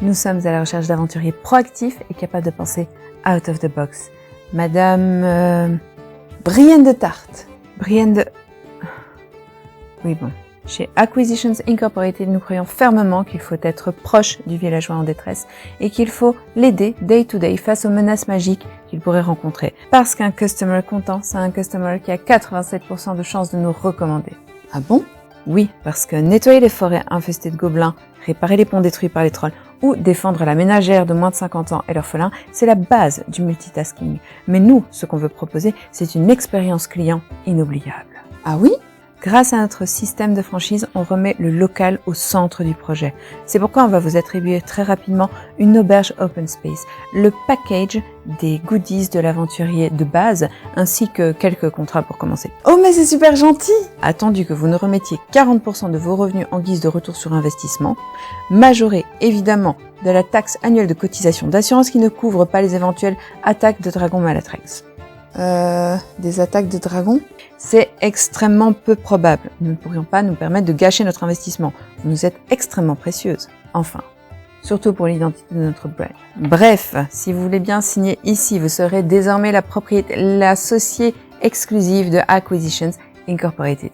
Nous sommes à la recherche d'aventuriers proactifs et capables de penser out of the box. Madame Brienne de Tarte. Brienne de... Oui bon. Chez Acquisitions Incorporated, nous croyons fermement qu'il faut être proche du villageois en détresse et qu'il faut l'aider day to day face aux menaces magiques qu'il pourrait rencontrer. Parce qu'un customer content, c'est un customer qui a 87% de chances de nous recommander. Ah bon? Oui, parce que nettoyer les forêts infestées de gobelins, réparer les ponts détruits par les trolls ou défendre la ménagère de moins de 50 ans et l'orphelin, c'est la base du multitasking. Mais nous, ce qu'on veut proposer, c'est une expérience client inoubliable. Ah oui? Grâce à notre système de franchise, on remet le local au centre du projet. C'est pourquoi on va vous attribuer très rapidement une auberge open space, le package des goodies de l'aventurier de base, ainsi que quelques contrats pour commencer. Oh mais c'est super gentil! Attendu que vous nous remettiez 40% de vos revenus en guise de retour sur investissement, majoré évidemment de la taxe annuelle de cotisation d'assurance qui ne couvre pas les éventuelles attaques de dragons Malatrax. Des attaques de dragons? C'est extrêmement peu probable. Nous ne pourrions pas nous permettre de gâcher notre investissement. Vous nous êtes extrêmement précieuse. Enfin, surtout pour l'identité de notre brand. Bref, si vous voulez bien signer ici, vous serez désormais l'associé exclusive de Acquisitions Incorporated.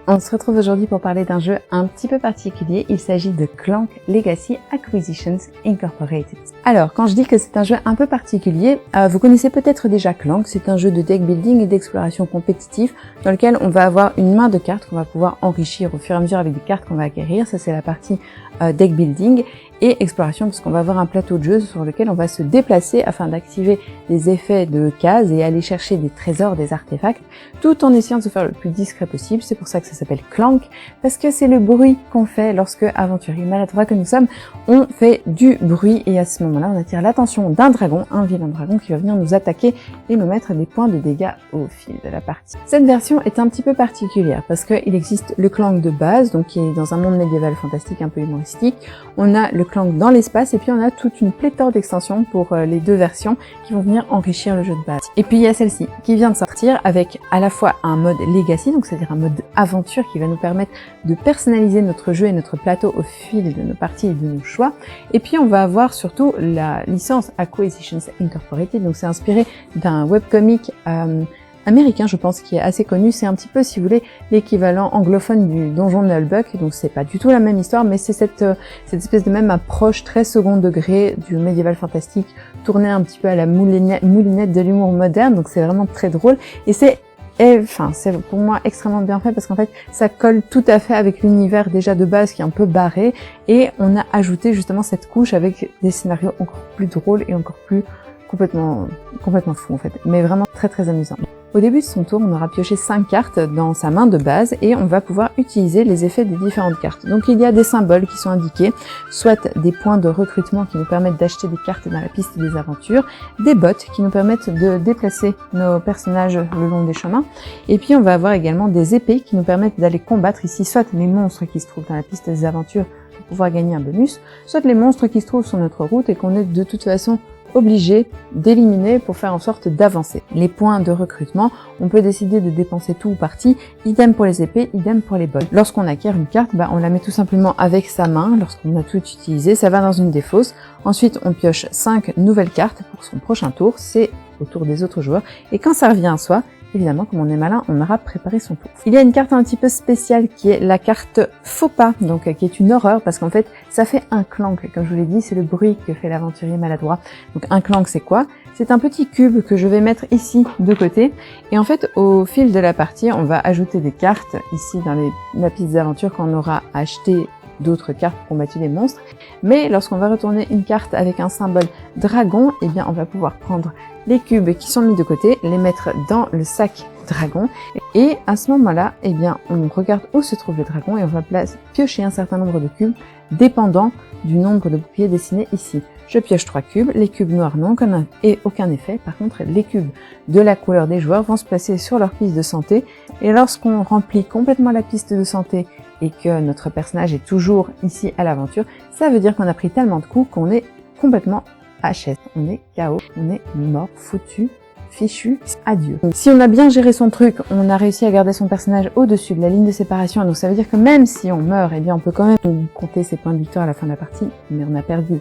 On se retrouve aujourd'hui pour parler d'un jeu un petit peu particulier. Il s'agit de Clank Legacy Acquisitions Incorporated. Alors, quand je dis que c'est un jeu un peu particulier, vous connaissez peut-être déjà Clank. C'est un jeu de deck building et d'exploration compétitive dans lequel on va avoir une main de cartes qu'on va pouvoir enrichir au fur et à mesure avec des cartes qu'on va acquérir. Ça, c'est la partie deck building et exploration, parce qu'on va avoir un plateau de jeu sur lequel on va se déplacer afin d'activer des effets de cases et aller chercher des trésors, des artefacts, tout en essayant de se faire le plus discret possible. C'est pour ça que ça s'appelle Clank, parce que c'est le bruit qu'on fait lorsque, aventuriers maladroits que nous sommes, on fait du bruit, et à ce moment-là, on attire l'attention d'un dragon, un vilain dragon qui va venir nous attaquer et nous mettre des points de dégâts au fil de la partie. Cette version est un petit peu particulière, parce qu'il existe le Clank de base, donc qui est dans un monde médiéval fantastique un peu humoristique. On a le Clank dans l'espace, et puis on a toute une pléthore d'extensions pour les deux versions qui vont venir enrichir le jeu de base. Et puis il y a celle-ci qui vient de sortir avec à la fois un mode Legacy, donc c'est-à-dire un mode aventure qui va nous permettre de personnaliser notre jeu et notre plateau au fil de nos parties et de nos choix. Et puis on va avoir surtout la licence Acquisitions Incorporated, donc c'est inspiré d'un webcomic américain, je pense, qui est assez connu. C'est un petit peu, si vous voulez, l'équivalent anglophone du Donjon de Nullbuck. Donc c'est pas du tout la même histoire, mais c'est cette espèce de même approche très second degré du médiéval fantastique, tournée un petit peu à la moulinette de l'humour moderne. Donc c'est vraiment très drôle, et c'est pour moi extrêmement bien fait, parce qu'en fait ça colle tout à fait avec l'univers déjà de base qui est un peu barré, et on a ajouté justement cette couche avec des scénarios encore plus drôles et encore plus complètement fou en fait, mais vraiment très très amusant. Au début de son tour, on aura pioché 5 cartes dans sa main de base et on va pouvoir utiliser les effets des différentes cartes. Donc il y a des symboles qui sont indiqués, soit des points de recrutement qui nous permettent d'acheter des cartes dans la piste des aventures, des bots qui nous permettent de déplacer nos personnages le long des chemins, et puis on va avoir également des épées qui nous permettent d'aller combattre ici soit les monstres qui se trouvent dans la piste des aventures pour pouvoir gagner un bonus, soit les monstres qui se trouvent sur notre route et qu'on est de toute façon obligé d'éliminer pour faire en sorte d'avancer. Les points de recrutement, on peut décider de dépenser tout ou partie, idem pour les épées, idem pour les bots. Lorsqu'on acquiert une carte, on la met tout simplement avec sa main, lorsqu'on a tout utilisé, ça va dans une des fosses. Ensuite, on pioche 5 nouvelles cartes pour son prochain tour, c'est au tour des autres joueurs, et quand ça revient à soi, évidemment, comme on est malin, on aura préparé son tour. Il y a une carte un petit peu spéciale qui est la carte Faux pas, donc qui est une horreur parce qu'en fait, ça fait un clank. Comme je vous l'ai dit, c'est le bruit que fait l'aventurier maladroit. Donc un clank, c'est quoi? C'est un petit cube que je vais mettre ici de côté. Et en fait, au fil de la partie, on va ajouter des cartes ici dans la piste d'aventure quand on aura acheté d'autres cartes pour combattre des monstres. Mais lorsqu'on va retourner une carte avec un symbole dragon, eh bien on va pouvoir prendre les cubes qui sont mis de côté, les mettre dans le sac dragon, et à ce moment-là, eh bien on regarde où se trouve le dragon et on va piocher un certain nombre de cubes dépendant du nombre de boucliers dessinés ici. je pioche 3 cubes, les cubes noirs n'ont aucun effet, par contre les cubes de la couleur des joueurs vont se placer sur leur piste de santé, et lorsqu'on remplit complètement la piste de santé et que notre personnage est toujours ici à l'aventure, ça veut dire qu'on a pris tellement de coups qu'on est complètement HS, on est KO, on est mort, foutu, fichu, adieu. Donc, si on a bien géré son truc, on a réussi à garder son personnage au-dessus de la ligne de séparation, donc ça veut dire que même si on meurt, eh bien on peut quand même compter ses points de victoire à la fin de la partie, mais on a perdu,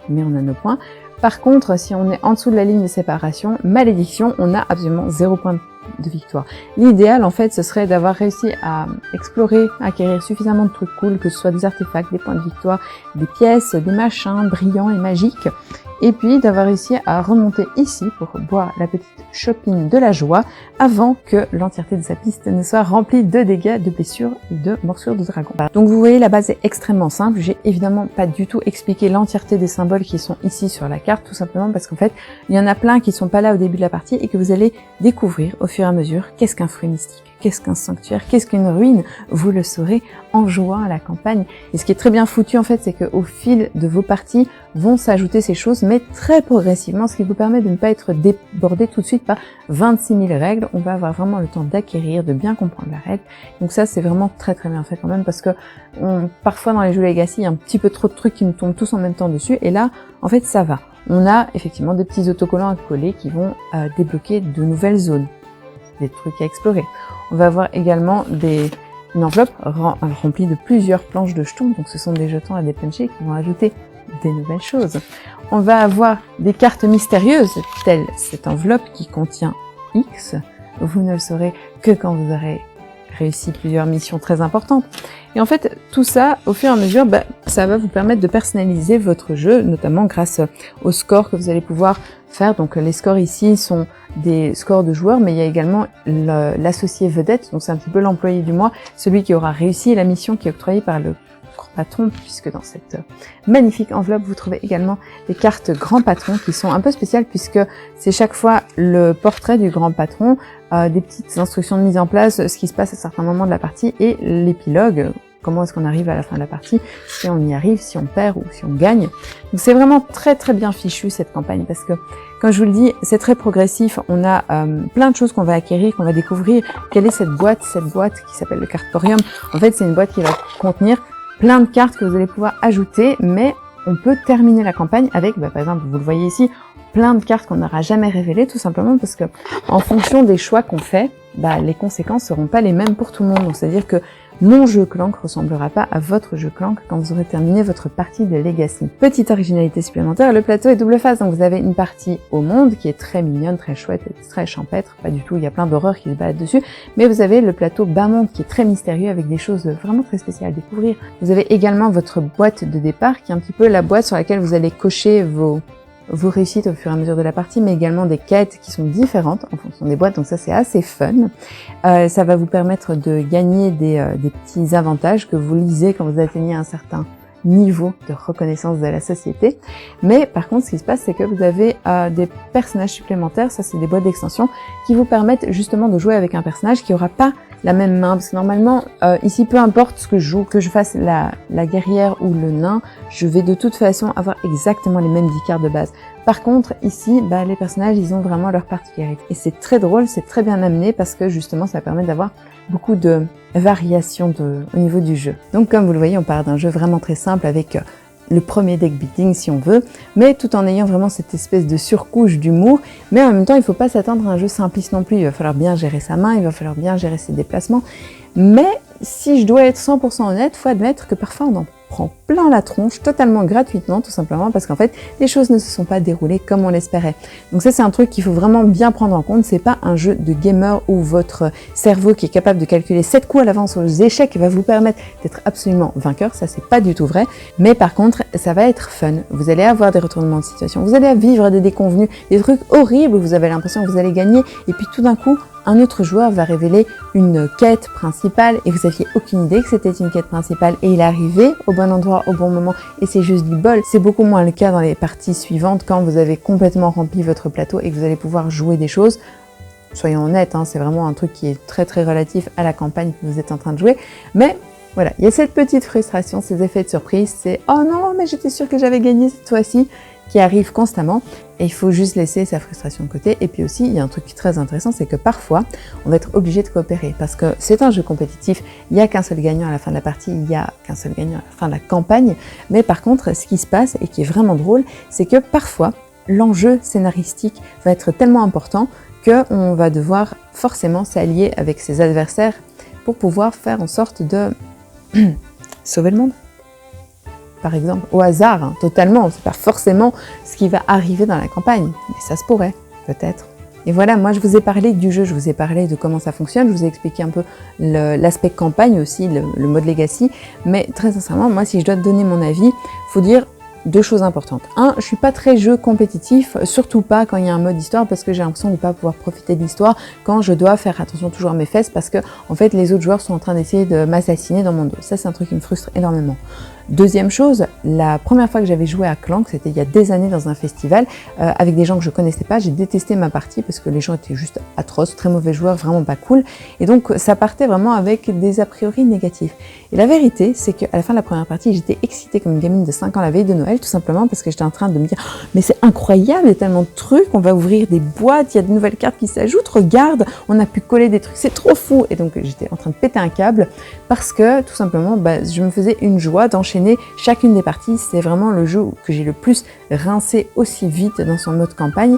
mais on a nos points. Par contre, si on est en dessous de la ligne de séparation, malédiction, on a absolument 0 points de victoire. L'idéal, en fait, ce serait d'avoir réussi à explorer, à acquérir suffisamment de trucs cool, que ce soit des artefacts, des points de victoire, des pièces, des machins brillants et magiques, et puis d'avoir réussi à remonter ici pour boire la petite shopping de la joie avant que l'entièreté de sa piste ne soit remplie de dégâts, de blessures et de morsures de dragon. Donc vous voyez, la base est extrêmement simple. J'ai évidemment pas du tout expliqué l'entièreté des symboles qui sont ici sur la carte, tout simplement parce qu'en fait, il y en a plein qui sont pas là au début de la partie et que vous allez découvrir au fur et à mesure. Qu'est-ce qu'un fruit mystique? Qu'est-ce qu'un sanctuaire? Qu'est-ce qu'une ruine? Vous le saurez en jouant à la campagne. Et ce qui est très bien foutu, en fait, c'est qu'au fil de vos parties vont s'ajouter ces choses, mais très progressivement, ce qui vous permet de ne pas être débordé tout de suite par 26 000 règles. On va avoir vraiment le temps d'acquérir, de bien comprendre la règle. Donc ça, c'est vraiment très très bien fait quand même, parce que parfois dans les jeux Legacy, il y a un petit peu trop de trucs qui nous tombent tous en même temps dessus, et là, en fait, ça va. On a effectivement des petits autocollants à coller qui vont débloquer de nouvelles zones, des trucs à explorer. On va avoir également une enveloppe remplie de plusieurs planches de jetons, donc ce sont des jetons à dépuncher qui vont ajouter des nouvelles choses. On va avoir des cartes mystérieuses, telle cette enveloppe qui contient X. Vous ne le saurez que quand vous aurez réussi plusieurs missions très importantes. Et en fait, tout ça, au fur et à mesure, ça va vous permettre de personnaliser votre jeu, notamment grâce aux scores que vous allez pouvoir faire. Donc les scores ici sont des scores de joueurs, mais il y a également l'associé vedette, donc c'est un petit peu l'employé du mois, celui qui aura réussi la mission qui est octroyée par le grand patron, puisque dans cette magnifique enveloppe, vous trouvez également des cartes grand patron qui sont un peu spéciales, puisque c'est chaque fois le portrait du grand patron, des petites instructions de mise en place, ce qui se passe à certains moments de la partie, et l'épilogue, comment est-ce qu'on arrive à la fin de la partie, si on y arrive, si on perd ou si on gagne. Donc c'est vraiment très très bien fichu cette campagne, parce que, comme je vous le dis, c'est très progressif, on a plein de choses qu'on va acquérir, qu'on va découvrir. Quelle est cette boîte qui s'appelle le Cartorium? En fait, c'est une boîte qui va contenir plein de cartes que vous allez pouvoir ajouter, mais on peut terminer la campagne avec, par exemple, vous le voyez ici, plein de cartes qu'on n'aura jamais révélées, tout simplement parce que, en fonction des choix qu'on fait, les conséquences seront pas les mêmes pour tout le monde. Donc, c'est-à-dire que mon jeu Clank ressemblera pas à votre jeu Clank quand vous aurez terminé votre partie de Legacy. Petite originalité supplémentaire, le plateau est double face, donc vous avez une partie au monde qui est très mignonne, très chouette, très champêtre, pas du tout, il y a plein d'horreurs qui se baladent dessus, mais vous avez le plateau bas monde qui est très mystérieux avec des choses vraiment très spéciales à découvrir. Vous avez également votre boîte de départ qui est un petit peu la boîte sur laquelle vous allez cocher vos réussites au fur et à mesure de la partie, mais également des quêtes qui sont différentes en fonction des boîtes, donc ça c'est assez fun. Ça va vous permettre de gagner des petits avantages que vous lisez quand vous atteignez un certain niveau de reconnaissance de la société. Mais par contre, ce qui se passe, c'est que vous avez des personnages supplémentaires, ça c'est des boîtes d'extension, qui vous permettent justement de jouer avec un personnage qui aura pas la même main, parce que normalement, ici, peu importe ce que je joue, que je fasse la guerrière ou le nain, je vais de toute façon avoir exactement les mêmes 10 cartes de base. Par contre, ici, les personnages, ils ont vraiment leur particularité. Et c'est très drôle, c'est très bien amené, parce que justement, ça permet d'avoir beaucoup de variations au niveau du jeu. Donc, comme vous le voyez, on part d'un jeu vraiment très simple, avec le premier deck building si on veut, mais tout en ayant vraiment cette espèce de surcouche d'humour, mais en même temps il ne faut pas s'attendre à un jeu simpliste non plus, il va falloir bien gérer sa main, il va falloir bien gérer ses déplacements, mais si je dois être 100% honnête, faut admettre que parfois on en prend plein la tronche, totalement gratuitement, tout simplement parce qu'en fait, les choses ne se sont pas déroulées comme on l'espérait. Donc ça, c'est un truc qu'il faut vraiment bien prendre en compte, c'est pas un jeu de gamer où votre cerveau qui est capable de calculer 7 coups à l'avance aux échecs va vous permettre d'être absolument vainqueur, ça c'est pas du tout vrai, mais par contre, ça va être fun, vous allez avoir des retournements de situation, vous allez vivre des déconvenus, des trucs horribles où vous avez l'impression que vous allez gagner, et puis tout d'un coup, un autre joueur va révéler une quête principale et vous aviez aucune idée que c'était une quête principale et il est arrivé au bon endroit au bon moment et c'est juste du bol. C'est beaucoup moins le cas dans les parties suivantes quand vous avez complètement rempli votre plateau et que vous allez pouvoir jouer des choses. Soyons honnêtes, c'est vraiment un truc qui est très très relatif à la campagne que vous êtes en train de jouer, mais Voilà, il y a cette petite frustration, ces effets de surprise, c'est « Oh non, mais j'étais sûre que j'avais gagné cette fois-ci » qui arrive constamment et il faut juste laisser sa frustration de côté. Et puis aussi, il y a un truc très intéressant, c'est que parfois, on va être obligé de coopérer parce que c'est un jeu compétitif, il n'y a qu'un seul gagnant à la fin de la partie, il n'y a qu'un seul gagnant à la fin de la campagne. Mais par contre, ce qui se passe et qui est vraiment drôle, c'est que parfois, l'enjeu scénaristique va être tellement important qu'on va devoir forcément s'allier avec ses adversaires pour pouvoir faire en sorte de sauver le monde. Par exemple, au hasard, hein, totalement, c'est pas forcément ce qui va arriver dans la campagne, mais ça se pourrait, peut-être. Et voilà, moi je vous ai parlé du jeu, je vous ai parlé de comment ça fonctionne, je vous ai expliqué un peu l'aspect campagne aussi, le mode legacy, mais très sincèrement, moi si je dois te donner mon avis, faut dire deux choses importantes. Un, je suis pas très jeu compétitif, surtout pas quand il y a un mode histoire, parce que j'ai l'impression de ne pas pouvoir profiter de l'histoire quand je dois faire attention toujours à mes fesses, parce que en fait les autres joueurs sont en train d'essayer de m'assassiner dans mon dos. Ça c'est un truc qui me frustre énormément. Deuxième chose, la première fois que j'avais joué à Clank, c'était il y a des années dans un festival, avec des gens que je connaissais pas, j'ai détesté ma partie parce que les gens étaient juste atroces, très mauvais joueurs, vraiment pas cool, et donc ça partait vraiment avec des a priori négatifs. Et la vérité, c'est qu'à la fin de la première partie, j'étais excitée comme une gamine de 5 ans la veille de Noël, tout simplement parce que j'étais en train de me dire oh, mais c'est incroyable, il y a tellement de trucs, on va ouvrir des boîtes, il y a de nouvelles cartes qui s'ajoutent, regarde, on a pu coller des trucs, c'est trop fou. Et donc j'étais en train de péter un câble parce que tout simplement, je me faisais une joie d'enchaîner chacune des parties. C'est vraiment le jeu que j'ai le plus rincé aussi vite dans son mode campagne.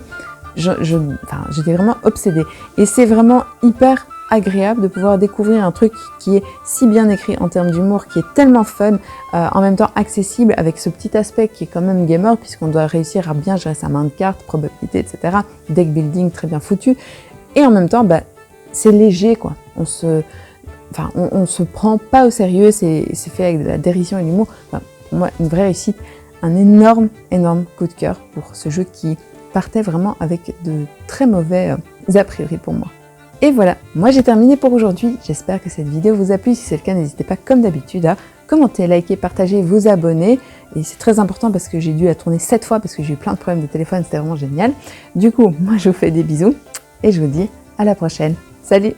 J'étais vraiment obsédée. Et c'est vraiment hyper agréable de pouvoir découvrir un truc qui est si bien écrit en termes d'humour, qui est tellement fun, en même temps accessible, avec ce petit aspect qui est quand même gamer, puisqu'on doit réussir à bien gérer sa main de cartes, probabilité, etc. Deck building très bien foutu. Et en même temps, c'est léger, quoi. On se prend pas au sérieux, c'est fait avec de la dérision et de l'humour. Pour moi, une vraie réussite, un énorme coup de cœur pour ce jeu qui partait vraiment avec de très mauvais a priori pour moi. Et voilà, moi j'ai terminé pour aujourd'hui. J'espère que cette vidéo vous a plu. Si c'est le cas, n'hésitez pas comme d'habitude à commenter, liker, partager, vous abonner. Et c'est très important parce que j'ai dû la tourner 7 fois parce que j'ai eu plein de problèmes de téléphone, c'était vraiment génial. Du coup, moi je vous fais des bisous et je vous dis à la prochaine. Salut!